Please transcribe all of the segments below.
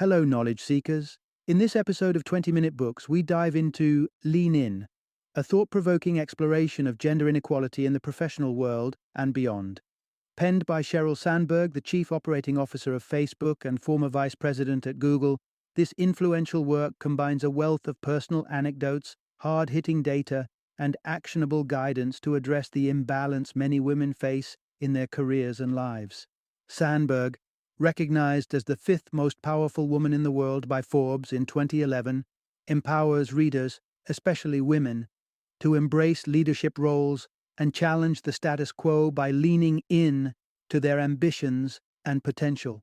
Hello, knowledge seekers. In this episode of 20-Minute Books, we dive into Lean In, a thought-provoking exploration of gender inequality in the professional world and beyond. Penned by Sheryl Sandberg, the Chief Operating Officer of Facebook and former Vice President at Google, this influential work combines a wealth of personal anecdotes, hard-hitting data, and actionable guidance to address the imbalance many women face in their careers and lives. Sandberg, recognized as the fifth most powerful woman in the world by Forbes in 2011, empowers readers, especially women, to embrace leadership roles and challenge the status quo by leaning in to their ambitions and potential.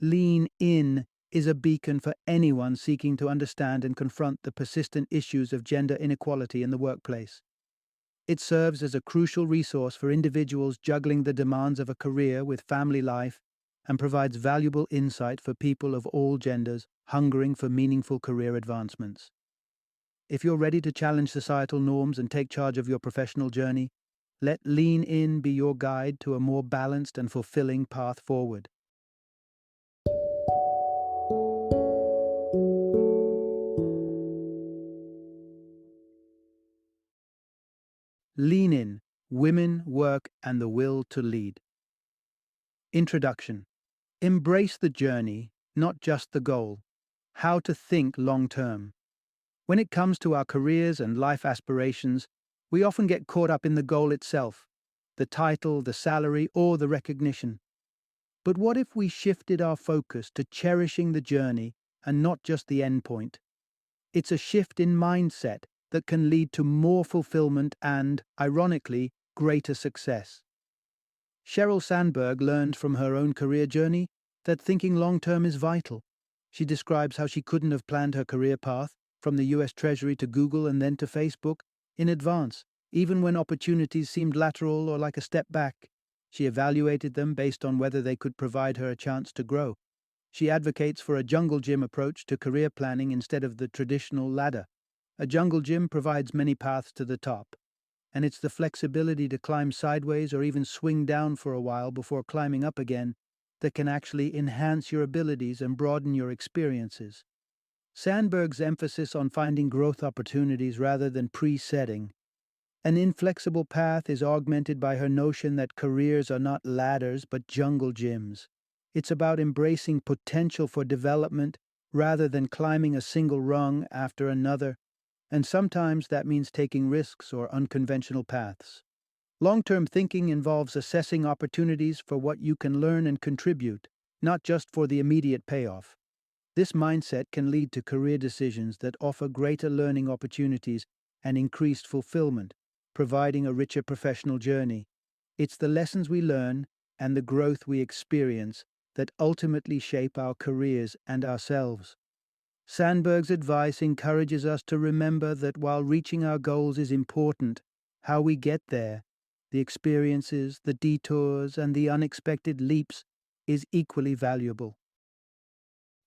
Lean In is a beacon for anyone seeking to understand and confront the persistent issues of gender inequality in the workplace. It serves as a crucial resource for individuals juggling the demands of a career with family life and provides valuable insight for people of all genders hungering for meaningful career advancements. If you're ready to challenge societal norms and take charge of your professional journey, let Lean In be your guide to a more balanced and fulfilling path forward. Lean In: Women, Work, and the Will to Lead. Introduction. Embrace the journey, not just the goal. How to think long-term. When it comes to our careers and life aspirations, we often get caught up in the goal itself, the title, the salary, or the recognition. But what if we shifted our focus to cherishing the journey and not just the end point? It's a shift in mindset that can lead to more fulfillment and, ironically, greater success. Sheryl Sandberg learned from her own career journey that thinking long-term is vital. She describes how she couldn't have planned her career path, from the US Treasury to Google and then to Facebook, in advance, even when opportunities seemed lateral or like a step back. She evaluated them based on whether they could provide her a chance to grow. She advocates for a jungle gym approach to career planning instead of the traditional ladder. A jungle gym provides many paths to the top, and it's the flexibility to climb sideways or even swing down for a while before climbing up again that can actually enhance your abilities and broaden your experiences. Sandberg's emphasis on finding growth opportunities rather than pre-setting an inflexible path is augmented by her notion that careers are not ladders but jungle gyms. It's about embracing potential for development rather than climbing a single rung after another, and sometimes that means taking risks or unconventional paths. Long-term thinking involves assessing opportunities for what you can learn and contribute, not just for the immediate payoff. This mindset can lead to career decisions that offer greater learning opportunities and increased fulfillment, providing a richer professional journey. It's the lessons we learn and the growth we experience that ultimately shape our careers and ourselves. Sandberg's advice encourages us to remember that while reaching our goals is important, how we get there, the experiences, the detours, and the unexpected leaps is equally valuable.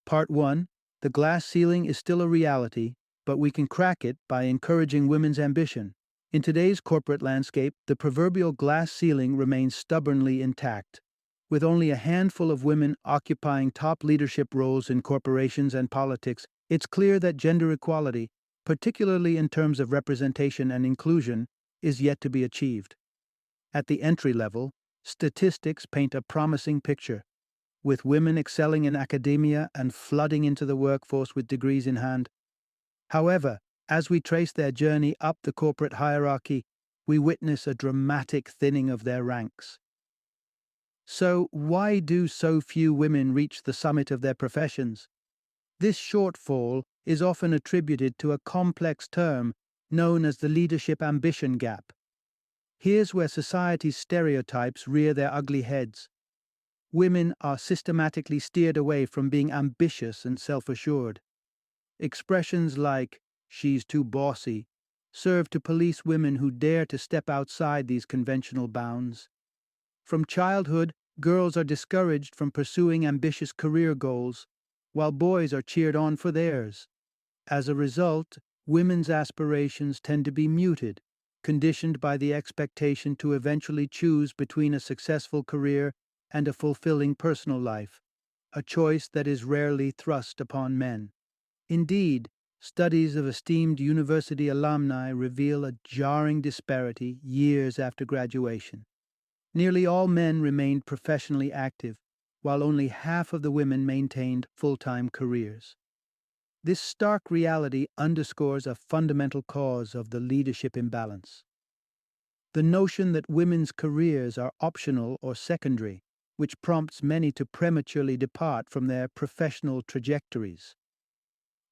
Part 1. The glass ceiling is still a reality, but we can crack it by encouraging women's ambition. In today's corporate landscape, the proverbial glass ceiling remains stubbornly intact. With only a handful of women occupying top leadership roles in corporations and politics, it's clear that gender equality, particularly in terms of representation and inclusion, is yet to be achieved. At the entry level, statistics paint a promising picture, with women excelling in academia and flooding into the workforce with degrees in hand. However, as we trace their journey up the corporate hierarchy, we witness a dramatic thinning of their ranks. So, why do so few women reach the summit of their professions? This shortfall is often attributed to a complex term known as the leadership ambition gap. Here's where society's stereotypes rear their ugly heads. Women are systematically steered away from being ambitious and self-assured. Expressions like, "she's too bossy," serve to police women who dare to step outside these conventional bounds. From childhood, girls are discouraged from pursuing ambitious career goals, while boys are cheered on for theirs. As a result, women's aspirations tend to be muted, conditioned by the expectation to eventually choose between a successful career and a fulfilling personal life, a choice that is rarely thrust upon men. Indeed, studies of esteemed university alumni reveal a jarring disparity years after graduation. Nearly all men remained professionally active, while only half of the women maintained full-time careers. This stark reality underscores a fundamental cause of the leadership imbalance. The notion that women's careers are optional or secondary, which prompts many to prematurely depart from their professional trajectories.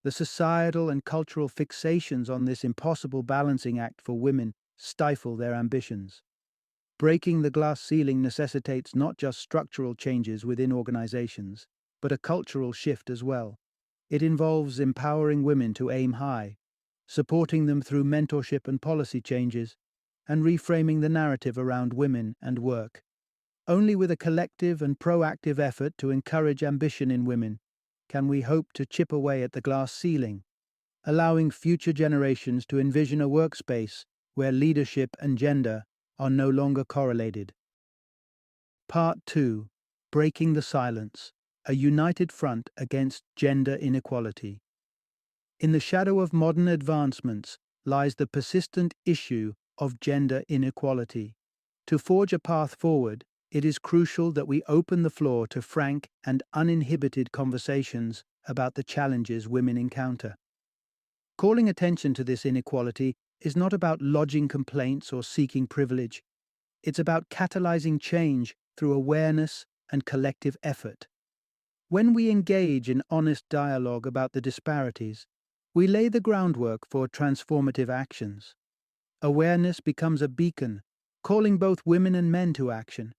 The societal and cultural fixations on this impossible balancing act for women stifle their ambitions. Breaking the glass ceiling necessitates not just structural changes within organizations, but a cultural shift as well. It involves empowering women to aim high, supporting them through mentorship and policy changes, and reframing the narrative around women and work. Only with a collective and proactive effort to encourage ambition in women can we hope to chip away at the glass ceiling, allowing future generations to envision a workspace where leadership and gender are no longer correlated. Part 2. Breaking the Silence, a united front against gender inequality. In the shadow of modern advancements lies the persistent issue of gender inequality. To forge a path forward, it is crucial that we open the floor to frank and uninhibited conversations about the challenges women encounter. Calling attention to this inequality is not about lodging complaints or seeking privilege. It's about catalyzing change through awareness and collective effort. When we engage in honest dialogue about the disparities, we lay the groundwork for transformative actions. Awareness becomes a beacon, calling both women and men to action,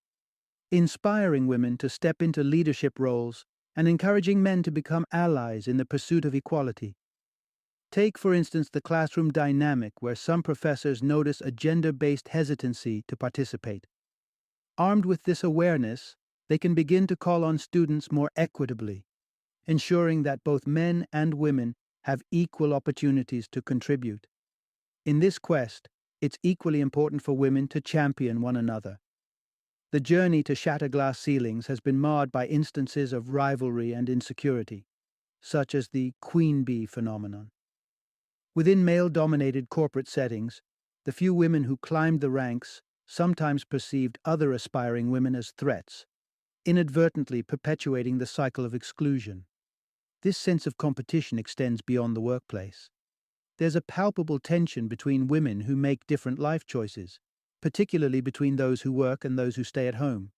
inspiring women to step into leadership roles and encouraging men to become allies in the pursuit of equality. Take, for instance, the classroom dynamic where some professors notice a gender-based hesitancy to participate. Armed with this awareness, they can begin to call on students more equitably, ensuring that both men and women have equal opportunities to contribute. In this quest, it's equally important for women to champion one another. The journey to shatter glass ceilings has been marred by instances of rivalry and insecurity, such as the queen bee phenomenon. Within male-dominated corporate settings, the few women who climbed the ranks sometimes perceived other aspiring women as threats, inadvertently perpetuating the cycle of exclusion. This sense of competition extends beyond the workplace. There's a palpable tension between women who make different life choices, particularly between those who work and those who stay at home.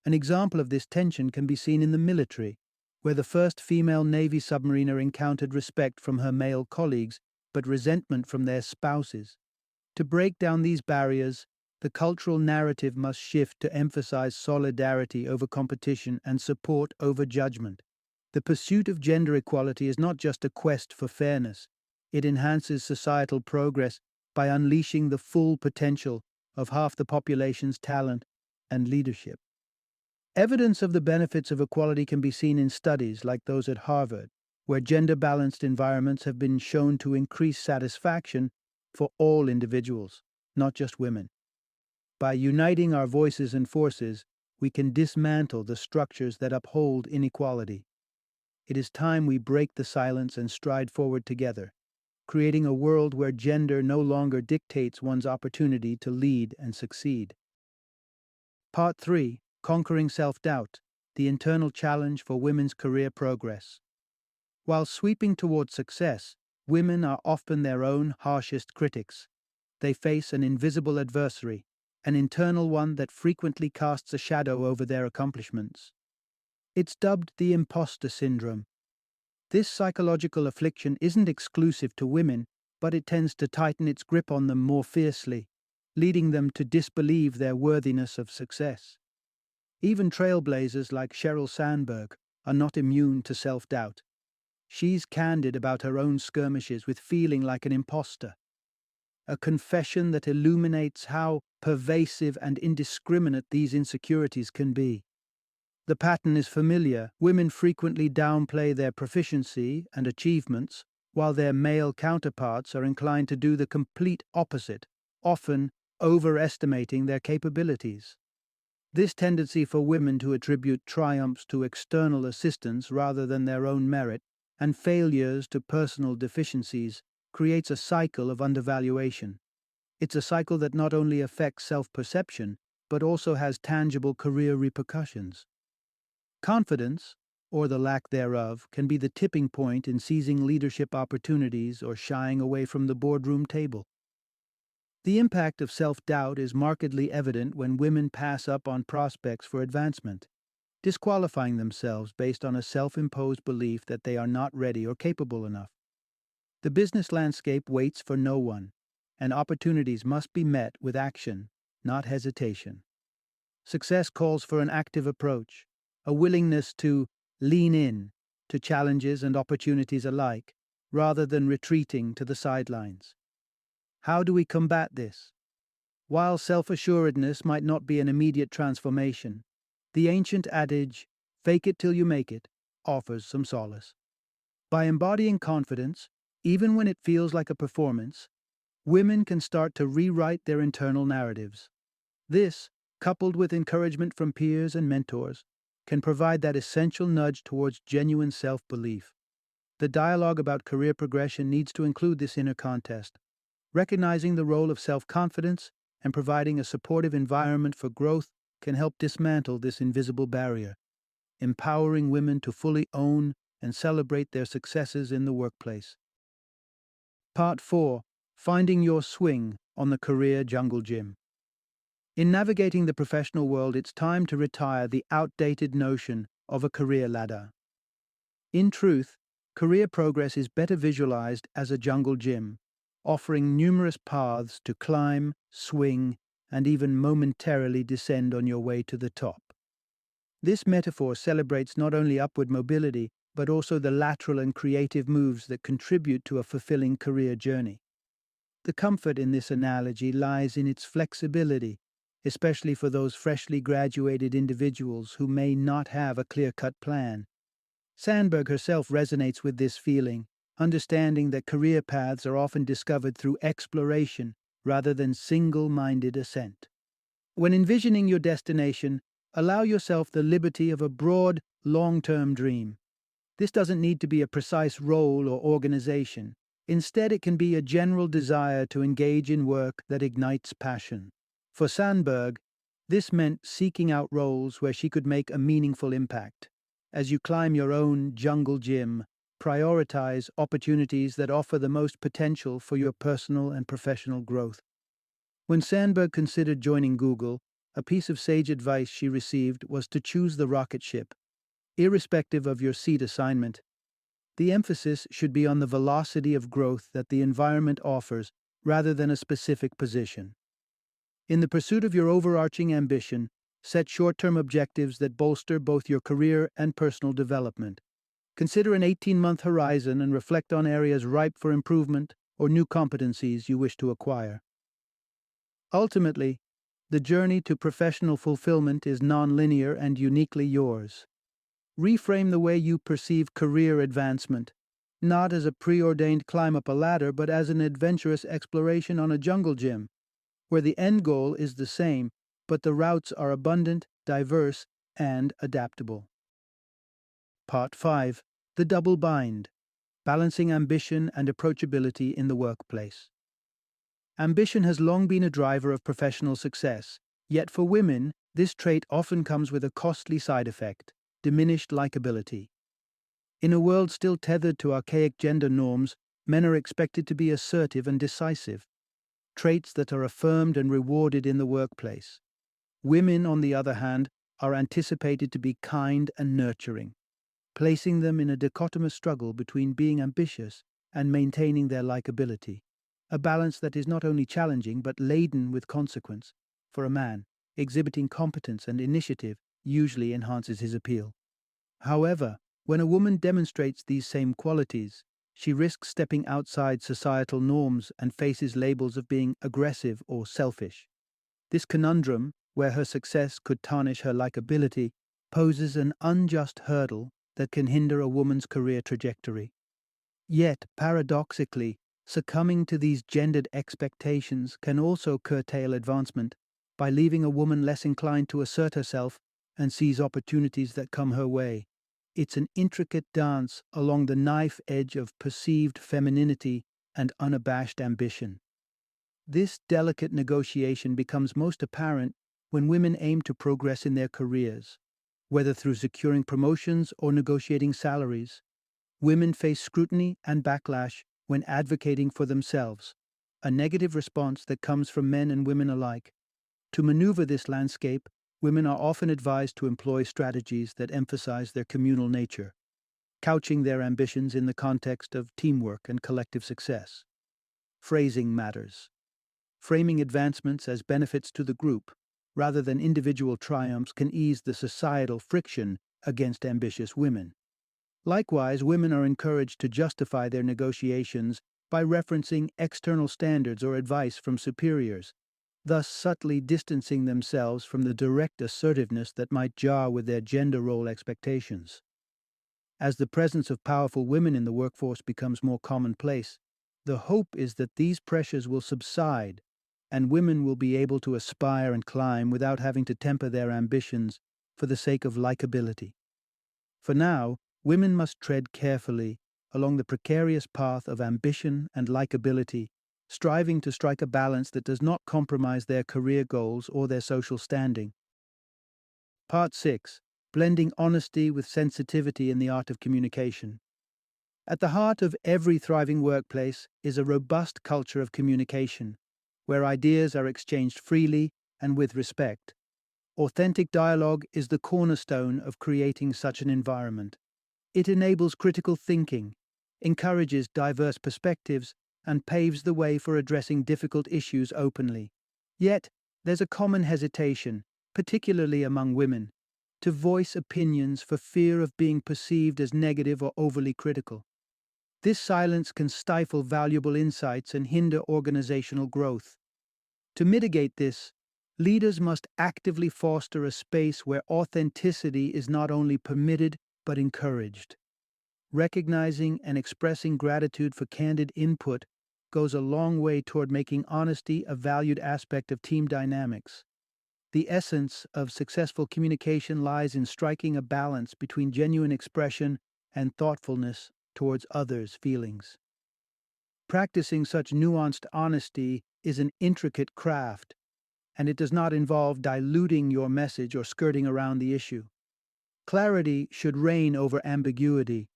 An example of this tension can be seen in the military, where the first female Navy submariner encountered respect from her male colleagues but resentment from their spouses. To break down these barriers, the cultural narrative must shift to emphasize solidarity over competition and support over judgment. The pursuit of gender equality is not just a quest for fairness. It enhances societal progress by unleashing the full potential of half the population's talent and leadership. Evidence of the benefits of equality can be seen in studies like those at Harvard, where gender-balanced environments have been shown to increase satisfaction for all individuals, not just women. By uniting our voices and forces, we can dismantle the structures that uphold inequality. It is time we break the silence and stride forward together, creating a world where gender no longer dictates one's opportunity to lead and succeed. Part 3. Conquering Self-Doubt, the internal challenge for women's career progress. While sweeping toward success, women are often their own harshest critics. They face an invisible adversary, an internal one that frequently casts a shadow over their accomplishments. It's dubbed the imposter syndrome. This psychological affliction isn't exclusive to women, but it tends to tighten its grip on them more fiercely, leading them to disbelieve their worthiness of success. Even trailblazers like Sheryl Sandberg are not immune to self-doubt. She's candid about her own skirmishes with feeling like an imposter, a confession that illuminates how pervasive and indiscriminate these insecurities can be. The pattern is familiar. Women frequently downplay their proficiency and achievements, while their male counterparts are inclined to do the complete opposite, often overestimating their capabilities. This tendency for women to attribute triumphs to external assistance rather than their own merit, and failures to personal deficiencies, creates a cycle of undervaluation. It's a cycle that not only affects self-perception, but also has tangible career repercussions. Confidence, or the lack thereof, can be the tipping point in seizing leadership opportunities or shying away from the boardroom table. The impact of self-doubt is markedly evident when women pass up on prospects for advancement, disqualifying themselves based on a self-imposed belief that they are not ready or capable enough. The business landscape waits for no one, and opportunities must be met with action, not hesitation. Success calls for an active approach, a willingness to lean in to challenges and opportunities alike, rather than retreating to the sidelines. How do we combat this? While self-assuredness might not be an immediate transformation, the ancient adage, "fake it till you make it," offers some solace. By embodying confidence, even when it feels like a performance, women can start to rewrite their internal narratives. This, coupled with encouragement from peers and mentors, can provide that essential nudge towards genuine self-belief. The dialogue about career progression needs to include this inner contest, recognizing the role of self-confidence and providing a supportive environment for growth can help dismantle this invisible barrier, empowering women to fully own and celebrate their successes in the workplace. Part 4. Finding your swing on the career jungle gym. In navigating the professional world, it's time to retire the outdated notion of a career ladder. In truth, career progress is better visualized as a jungle gym, offering numerous paths to climb, swing, and even momentarily descend on your way to the top. This metaphor celebrates not only upward mobility, but also the lateral and creative moves that contribute to a fulfilling career journey. The comfort in this analogy lies in its flexibility, especially for those freshly graduated individuals who may not have a clear-cut plan. Sandberg herself resonates with this feeling, understanding that career paths are often discovered through exploration rather than single-minded ascent. When envisioning your destination, allow yourself the liberty of a broad, long-term dream. This doesn't need to be a precise role or organization. Instead, it can be a general desire to engage in work that ignites passion. For Sandberg, this meant seeking out roles where she could make a meaningful impact. As you climb your own jungle gym, prioritize opportunities that offer the most potential for your personal and professional growth. When Sandberg considered joining Google, a piece of sage advice she received was to choose the rocket ship. Irrespective of your seat assignment, the emphasis should be on the velocity of growth that the environment offers rather than a specific position. In the pursuit of your overarching ambition, set short-term objectives that bolster both your career and personal development. Consider an 18-month horizon and reflect on areas ripe for improvement or new competencies you wish to acquire. Ultimately, the journey to professional fulfillment is non-linear and uniquely yours. Reframe the way you perceive career advancement, not as a preordained climb up a ladder, but as an adventurous exploration on a jungle gym, where the end goal is the same, but the routes are abundant, diverse, and adaptable. Part 5. The Double Bind. Balancing Ambition and Approachability in the Workplace. Ambition has long been a driver of professional success, yet for women, this trait often comes with a costly side effect: diminished likability. In a world still tethered to archaic gender norms, men are expected to be assertive and decisive, traits that are affirmed and rewarded in the workplace. Women, on the other hand, are anticipated to be kind and nurturing, placing them in a dichotomous struggle between being ambitious and maintaining their likability, a balance that is not only challenging but laden with consequence. For a man, exhibiting competence and initiative usually enhances his appeal. However, when a woman demonstrates these same qualities, she risks stepping outside societal norms and faces labels of being aggressive or selfish. This conundrum, where her success could tarnish her likability, poses an unjust hurdle that can hinder a woman's career trajectory. Yet, paradoxically, succumbing to these gendered expectations can also curtail advancement, by leaving a woman less inclined to assert herself and seize opportunities that come her way. It's an intricate dance along the knife edge of perceived femininity and unabashed ambition. This delicate negotiation becomes most apparent when women aim to progress in their careers. Whether through securing promotions or negotiating salaries, women face scrutiny and backlash when advocating for themselves, a negative response that comes from men and women alike. To maneuver this landscape, women are often advised to employ strategies that emphasize their communal nature, couching their ambitions in the context of teamwork and collective success. Phrasing matters. Framing advancements as benefits to the group, rather than individual triumphs, can ease the societal friction against ambitious women. Likewise, women are encouraged to justify their negotiations by referencing external standards or advice from superiors, thus subtly distancing themselves from the direct assertiveness that might jar with their gender role expectations. As the presence of powerful women in the workforce becomes more commonplace, the hope is that these pressures will subside and women will be able to aspire and climb without having to temper their ambitions for the sake of likability. For now, women must tread carefully along the precarious path of ambition and likability, striving to strike a balance that does not compromise their career goals or their social standing. Part 6. Blending honesty with sensitivity in the art of communication. At the heart of every thriving workplace is a robust culture of communication, where ideas are exchanged freely and with respect. Authentic dialogue is the cornerstone of creating such an environment. It enables critical thinking, encourages diverse perspectives, and paves the way for addressing difficult issues openly. Yet, there's a common hesitation, particularly among women, to voice opinions for fear of being perceived as negative or overly critical. This silence can stifle valuable insights and hinder organizational growth. To mitigate this, leaders must actively foster a space where authenticity is not only permitted but encouraged. Recognizing and expressing gratitude for candid input goes a long way toward making honesty a valued aspect of team dynamics. The essence of successful communication lies in striking a balance between genuine expression and thoughtfulness towards others' feelings. Practicing such nuanced honesty is an intricate craft, and it does not involve diluting your message or skirting around the issue. Clarity should reign over ambiguity,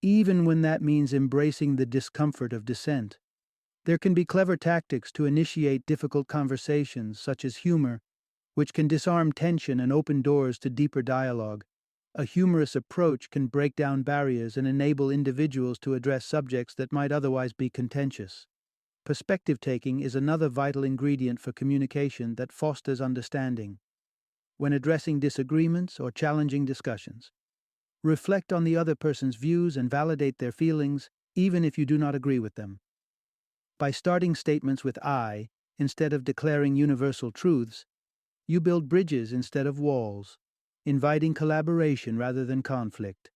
even when that means embracing the discomfort of dissent. There can be clever tactics to initiate difficult conversations, such as humor, which can disarm tension and open doors to deeper dialogue. A humorous approach can break down barriers and enable individuals to address subjects that might otherwise be contentious. Perspective taking is another vital ingredient for communication that fosters understanding. When addressing disagreements or challenging discussions, reflect on the other person's views and validate their feelings, even if you do not agree with them. By starting statements with "I" instead of declaring universal truths, you build bridges instead of walls, inviting collaboration rather than conflict.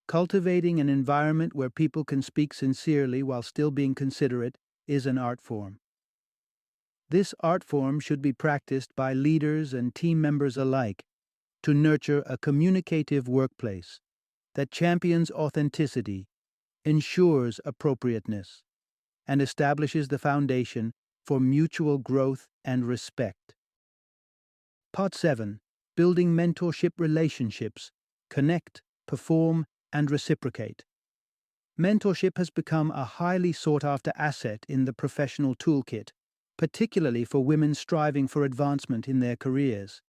Cultivating an environment where people can speak sincerely while still being considerate is an art form. This art form should be practiced by leaders and team members alike to nurture a communicative workplace that champions authenticity, ensures appropriateness, and establishes the foundation for mutual growth and respect. Part 7. Building mentorship relationships. Connect, perform, and reciprocate. Mentorship has become a highly sought-after asset in the professional toolkit, particularly for women striving for advancement in their careers.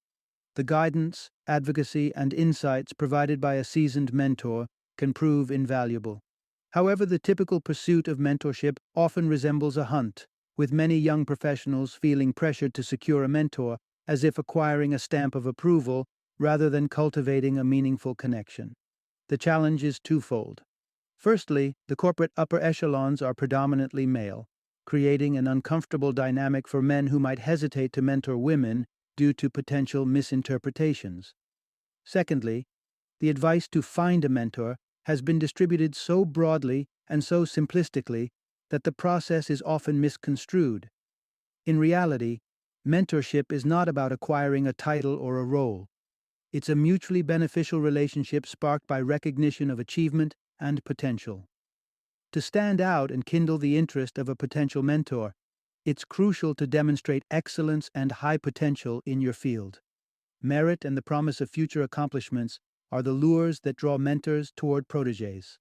The guidance, advocacy, and insights provided by a seasoned mentor can prove invaluable. However, the typical pursuit of mentorship often resembles a hunt, with many young professionals feeling pressured to secure a mentor as if acquiring a stamp of approval rather than cultivating a meaningful connection. The challenge is twofold. Firstly, the corporate upper echelons are predominantly male, creating an uncomfortable dynamic for men who might hesitate to mentor women due to potential misinterpretations. Secondly, the advice to find a mentor has been distributed so broadly and so simplistically that the process is often misconstrued. In reality, Mentorship is not about acquiring a title or a role. It's a mutually beneficial relationship sparked by recognition of achievement and potential. To stand out and kindle the interest of a potential mentor, it's crucial to demonstrate excellence and high potential in your field. Merit and the promise of future accomplishments are the lures that draw mentors toward protégés.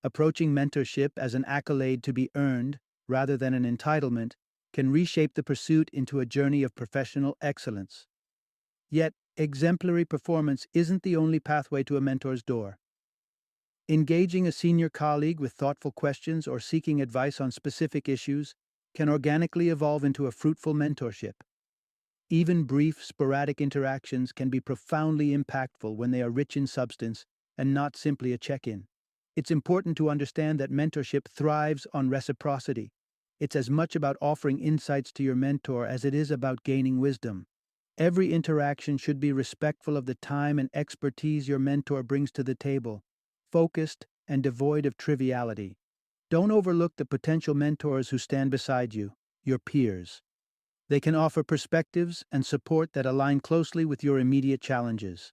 Approaching mentorship as an accolade to be earned, rather than an entitlement, can reshape the pursuit into a journey of professional excellence. Yet, exemplary performance isn't the only pathway to a mentor's door. Engaging a senior colleague with thoughtful questions or seeking advice on specific issues can organically evolve into a fruitful mentorship. Even brief, sporadic interactions can be profoundly impactful when they are rich in substance and not simply a check-in. It's important to understand that mentorship thrives on reciprocity. It's as much about offering insights to your mentor as it is about gaining wisdom. Every interaction should be respectful of the time and expertise your mentor brings to the table, focused and devoid of triviality. Don't overlook the potential mentors who stand beside you, your peers. They can offer perspectives and support that align closely with your immediate challenges.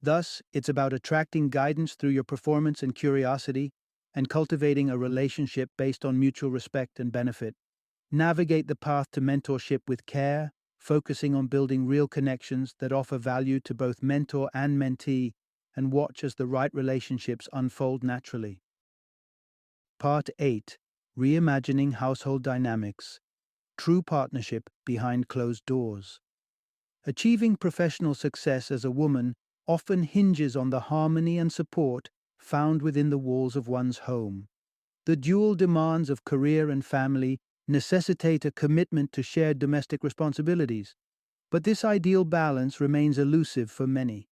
Thus, it's about attracting guidance through your performance and curiosity, and cultivating a relationship based on mutual respect and benefit. Navigate the path to mentorship with care, focusing on building real connections that offer value to both mentor and mentee, and watch as the right relationships unfold naturally. Part 8. Reimagining Household Dynamics. True Partnership Behind Closed Doors. Achieving professional success as a woman often hinges on the harmony and support found within the walls of one's home. The dual demands of career and family necessitate a commitment to shared domestic responsibilities, but this ideal balance remains elusive for many.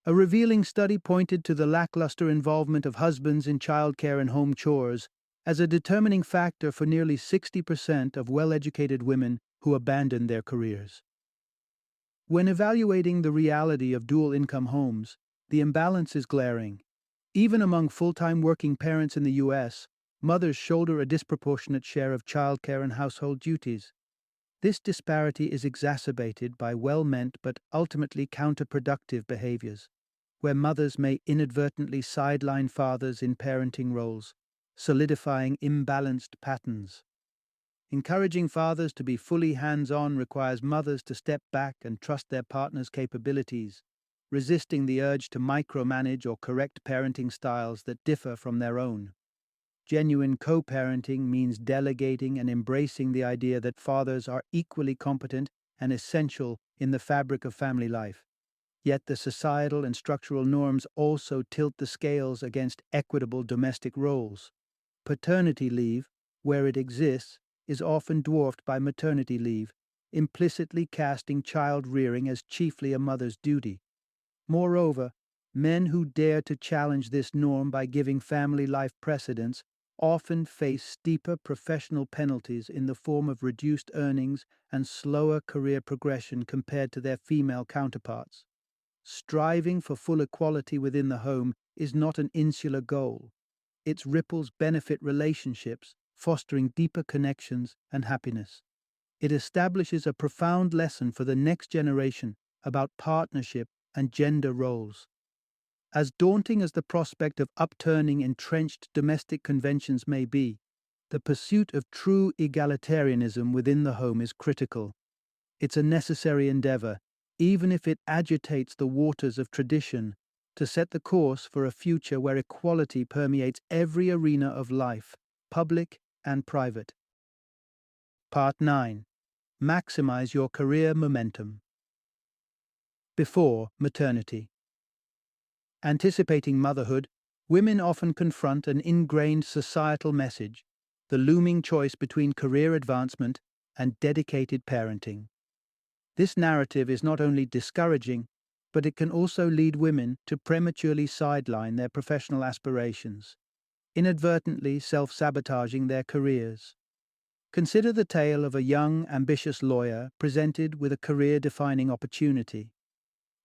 A revealing study pointed to the lackluster involvement of husbands in childcare and home chores as a determining factor for nearly 60% of well-educated women who abandon their careers. When evaluating the reality of dual-income homes, the imbalance is glaring. Even among full-time working parents in the U.S., mothers shoulder a disproportionate share of childcare and household duties. This disparity is exacerbated by well-meant but ultimately counterproductive behaviors, where mothers may inadvertently sideline fathers in parenting roles, solidifying imbalanced patterns. Encouraging fathers to be fully hands-on requires mothers to step back and trust their partner's capabilities, resisting the urge to micromanage or correct parenting styles that differ from their own. Genuine co-parenting means delegating and embracing the idea that fathers are equally competent and essential in the fabric of family life. Yet the societal and structural norms also tilt the scales against equitable domestic roles. Paternity leave, where it exists, is often dwarfed by maternity leave, implicitly casting child-rearing as chiefly a mother's duty. Moreover, men who dare to challenge this norm by giving family life precedence often face steeper professional penalties in the form of reduced earnings and slower career progression compared to their female counterparts. Striving for full equality within the home is not an insular goal. Its ripples benefit relationships, fostering deeper connections and happiness. It establishes a profound lesson for the next generation about partnership and gender roles. As daunting as the prospect of upturning entrenched domestic conventions may be, the pursuit of true egalitarianism within the home is critical. It's a necessary endeavor, even if it agitates the waters of tradition, to set the course for a future where equality permeates every arena of life, public and private. Part 9. Maximize your career momentum. Before maternity. Anticipating motherhood, women often confront an ingrained societal message, the looming choice between career advancement and dedicated parenting. This narrative is not only discouraging, but it can also lead women to prematurely sideline their professional aspirations, inadvertently self-sabotaging their careers. Consider the tale of a young, ambitious lawyer presented with a career-defining opportunity.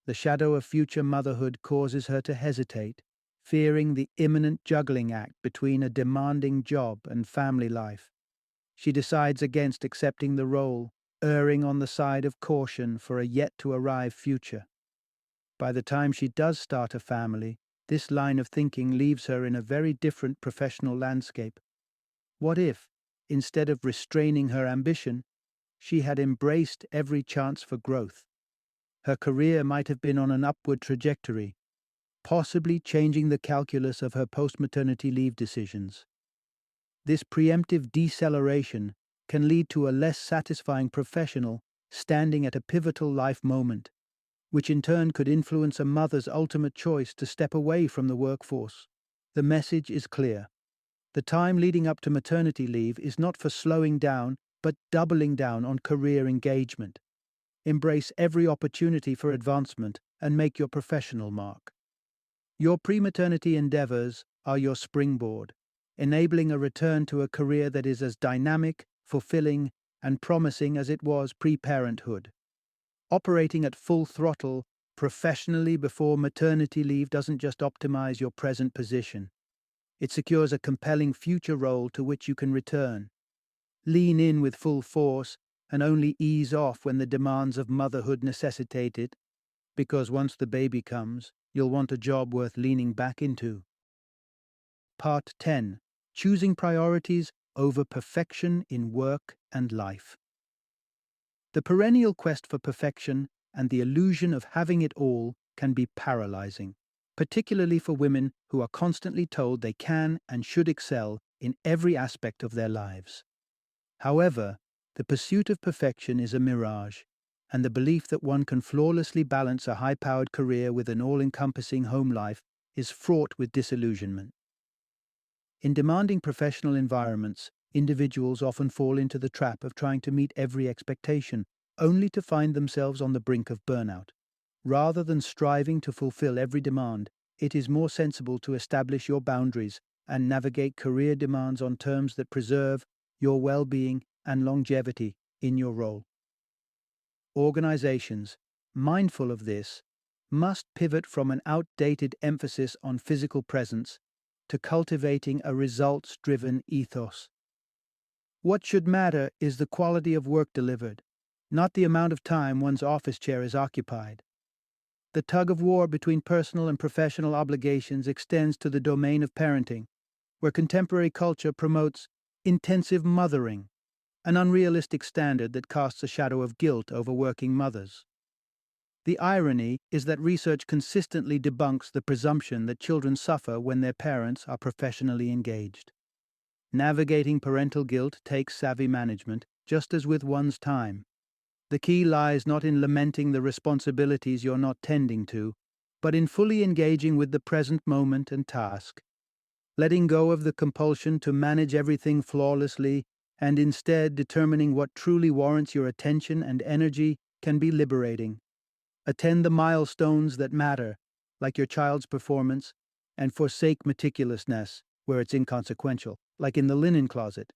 The shadow of future motherhood causes her to hesitate, fearing the imminent juggling act between a demanding job and family life. She decides against accepting the role, erring on the side of caution for a yet-to-arrive future. By the time she does start a family, this line of thinking leaves her in a very different professional landscape. What if, instead of restraining her ambition, she had embraced every chance for growth? Her career might have been on an upward trajectory, possibly changing the calculus of her post-maternity leave decisions. This preemptive deceleration can lead to a less satisfying professional standing at a pivotal life moment, which in turn could influence a mother's ultimate choice to step away from the workforce. The message is clear. The time leading up to maternity leave is not for slowing down, but doubling down on career engagement. Embrace every opportunity for advancement and make your professional mark. Your pre-maternity endeavors are your springboard, enabling a return to a career that is as dynamic, fulfilling, and promising as it was pre-parenthood. Operating at full throttle professionally before maternity leave doesn't just optimize your present position. It secures a compelling future role to which you can return. Lean in with full force and only ease off when the demands of motherhood necessitate it, because once the baby comes, you'll want a job worth leaning back into. Part 10. Choosing priorities over perfection in work and life. The perennial quest for perfection and the illusion of having it all can be paralyzing, particularly for women who are constantly told they can and should excel in every aspect of their lives. However, the pursuit of perfection is a mirage, and the belief that one can flawlessly balance a high-powered career with an all-encompassing home life is fraught with disillusionment. In demanding professional environments, individuals often fall into the trap of trying to meet every expectation, only to find themselves on the brink of burnout. Rather than striving to fulfill every demand, it is more sensible to establish your boundaries and navigate career demands on terms that preserve your well-being and longevity in your role. Organizations, mindful of this, must pivot from an outdated emphasis on physical presence to cultivating a results-driven ethos. What should matter is the quality of work delivered, not the amount of time one's office chair is occupied. The tug-of-war between personal and professional obligations extends to the domain of parenting, where contemporary culture promotes intensive mothering, an unrealistic standard that casts a shadow of guilt over working mothers. The irony is that research consistently debunks the presumption that children suffer when their parents are professionally engaged. Navigating parental guilt takes savvy management, just as with one's time. The key lies not in lamenting the responsibilities you're not tending to, but in fully engaging with the present moment and task. Letting go of the compulsion to manage everything flawlessly and instead determining what truly warrants your attention and energy can be liberating. Attend the milestones that matter, like your child's performance, and forsake meticulousness where it's inconsequential, like in the linen closet.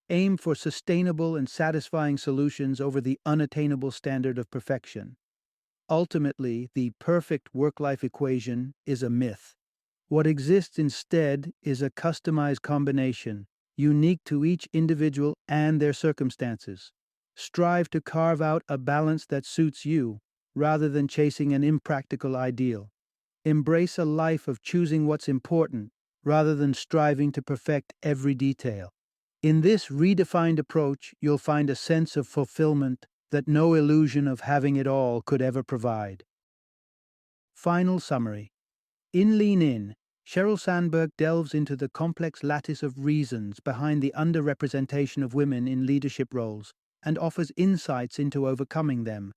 Aim for sustainable and satisfying solutions over the unattainable standard of perfection. Ultimately, the perfect work-life equation is a myth. What exists instead is a customized combination, unique to each individual and their circumstances. Strive to carve out a balance that suits you, rather than chasing an impractical ideal. Embrace a life of choosing what's important, rather than striving to perfect every detail. In this redefined approach, you'll find a sense of fulfillment that no illusion of having it all could ever provide. Final summary. In Lean In, Sheryl Sandberg delves into the complex lattice of reasons behind the underrepresentation of women in leadership roles and offers insights into overcoming them.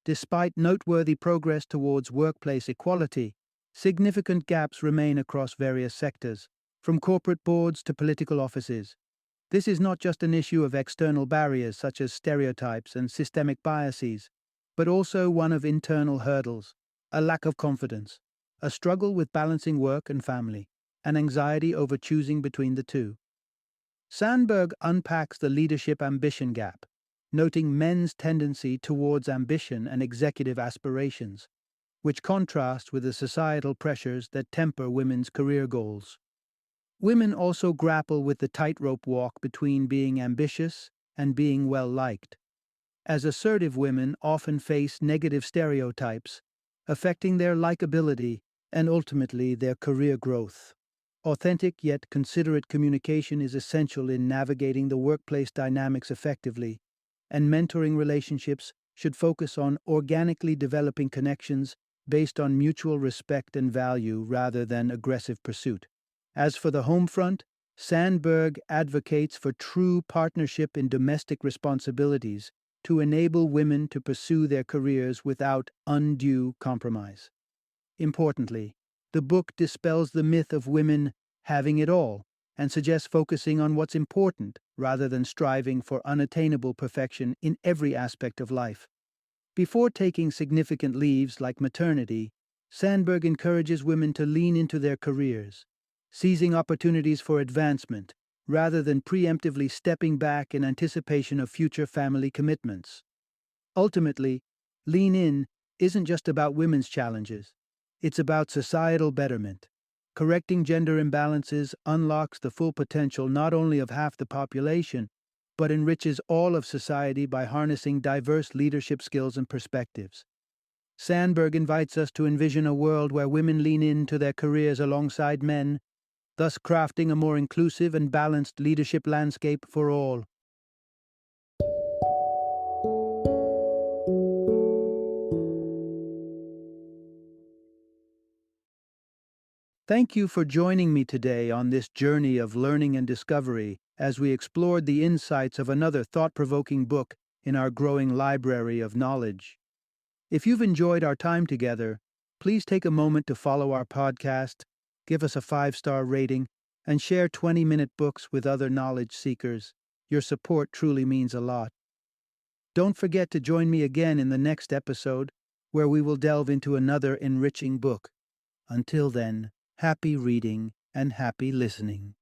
Despite noteworthy progress towards workplace equality, significant gaps remain across various sectors, from corporate boards to political offices. This is not just an issue of external barriers such as stereotypes and systemic biases, but also one of internal hurdles, a lack of confidence, a struggle with balancing work and family, and anxiety over choosing between the two. Sandberg unpacks the leadership ambition gap, noting men's tendency towards ambition and executive aspirations, which contrast with the societal pressures that temper women's career goals. Women also grapple with the tightrope walk between being ambitious and being well-liked. as assertive women often face negative stereotypes, affecting their likability and ultimately their career growth. Authentic yet considerate communication is essential in navigating the workplace dynamics effectively, and mentoring relationships should focus on organically developing connections based on mutual respect and value rather than aggressive pursuit. As for the home front, Sandberg advocates for true partnership in domestic responsibilities to enable women to pursue their careers without undue compromise. Importantly, the book dispels the myth of women having it all and suggests focusing on what's important rather than striving for unattainable perfection in every aspect of life. Before taking significant leaves like maternity, Sandberg encourages women to lean into their careers, seizing opportunities for advancement rather than preemptively stepping back in anticipation of future family commitments. Ultimately, Lean In isn't just about women's challenges, it's about societal betterment. Correcting gender imbalances unlocks the full potential not only of half the population, but enriches all of society by harnessing diverse leadership skills and perspectives. Sandberg invites us to envision a world where women lean into their careers alongside men, thus crafting a more inclusive and balanced leadership landscape for all. Thank you for joining me today on this journey of learning and discovery as we explored the insights of another thought-provoking book in our growing library of knowledge. If you've enjoyed our time together, please take a moment to follow our podcast, give us a 5-star rating, and share 20-minute books with other knowledge seekers. Your support truly means a lot. Don't forget to join me again in the next episode, where we will delve into another enriching book. Until then, happy reading and happy listening.